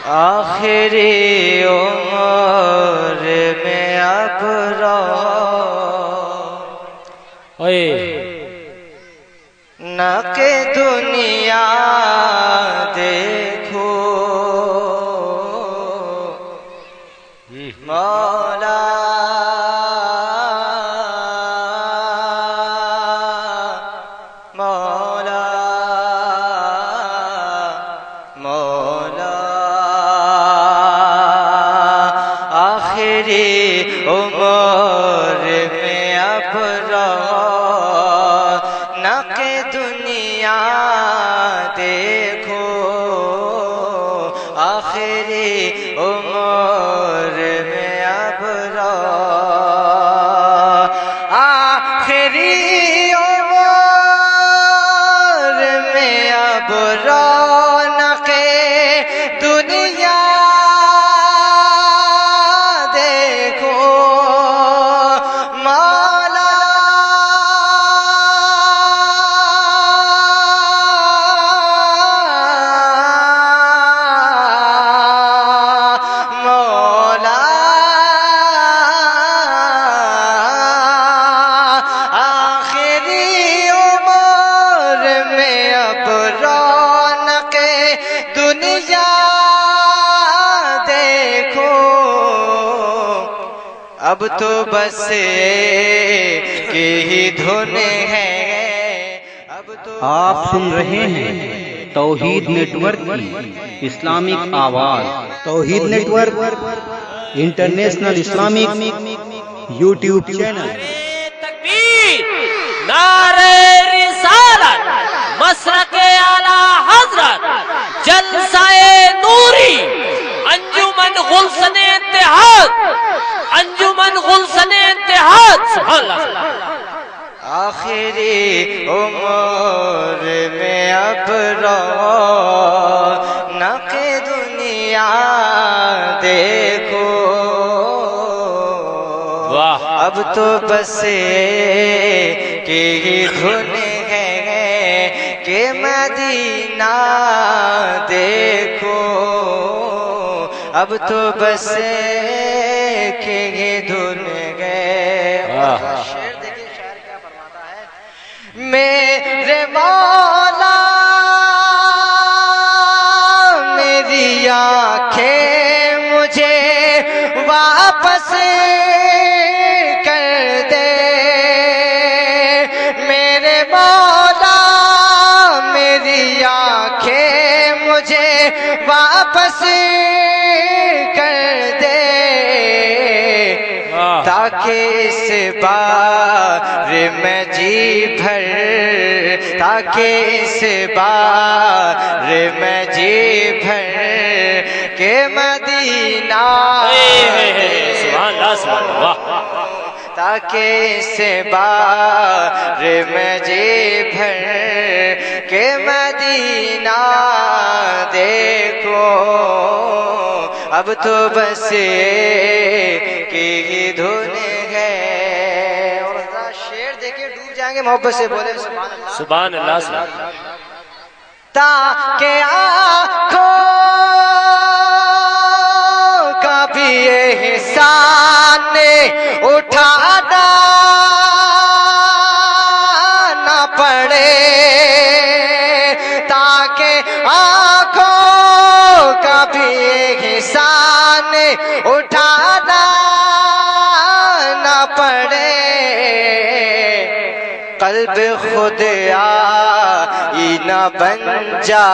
آخری عمر میں اب رو نہ کہ دنیا دیکھو مولا مولا مولا آخری عمر میں اب رو نہ کہ دنیا دیکھو آخری عمر میں اب رو آخری عمر میں اب رونق دنیا دیکھو مولا مولا آخری عمر میں اب رونق دنیا دیکھو اب تو بس کی ہی دھن ہے اب تو آپ سن رہے ہیں توحید نیٹ ورک کی اسلامک آواز۔ توحید network international Islamic YouTube channel. تکبیر، نعرہ رسالت، مسرک اعلی حضرت، جلسہ نوری، انجمن گلشن اتحاد، انجمن گلشن اتحاد۔ سبحان اللہ۔ آخری عمر میں اب رونق دنیا دیکھو اب تو بس کی ہی دھن ہے کہ مدینہ دیکھو اب تو بس کی ہی دھن ہے۔ شعر دیکھیں شاعر کیا فرماتا ہے، میرے مولا میری آنکھیں مجھے واپس کر دے، میرے مولا میری آنکھیں مجھے واپس کر دے تاکہ اس بار میں جی بھر، تاکہ اس بار میں جی بھر کہ مدینہ سبحان اللہ، سبحان اللہ۔ تاکہ اس بار میں جی بھر کہ مدینہ دیکھو اب تو بس کی ہی دھن ہے۔ اور شعر دیکھیں ڈوب جائیں گے، محبت سے بولے سبحان اللہ، سبحان اللہ، سبحان اللہ۔ تاکہ آنکھوں کا بھی احسان اٹھانا نہ پڑے، تاکہ آنکھوں کا بھی احسان اٹھانا نہ پڑے، قلب خود آئی نہ بن جا،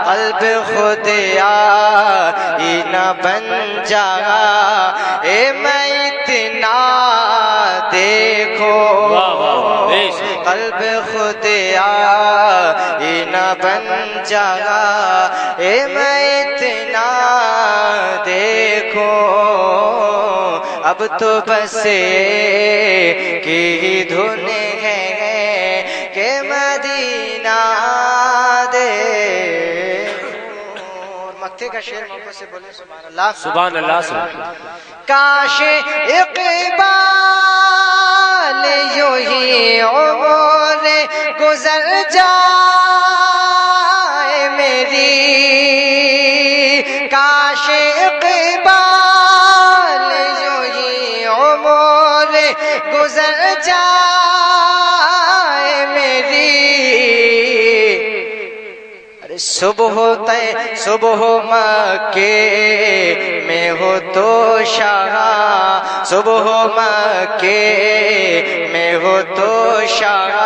قلب خود آئی نہ بن جا، اے میں اتنا دیکھو قلب خود آئی نہ بن جا، اے میں اتنا دیکھو اب تو بس کی ہی دھن ہے کہ مدینہ دے۔ مکے کا شعر محبت سے بولے سبحان اللہ، سبحان اللہ، سبحان اللہ۔ کاش اقبال یوں ہی عمر گزر جائے میری، عاشق بال یوں ہی عمر گزر جائے میری صبح مکے میں ہو تو شاہ صبح مکے میں ہو تو شاہ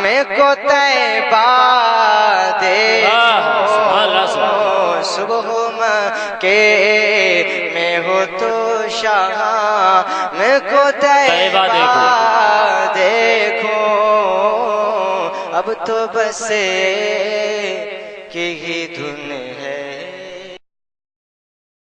میں کو طیبہ دیکھو صبح مکے میں ہو تو شاہ میں کو طیبہ دیکھو اب تو بس کہ ہی دھن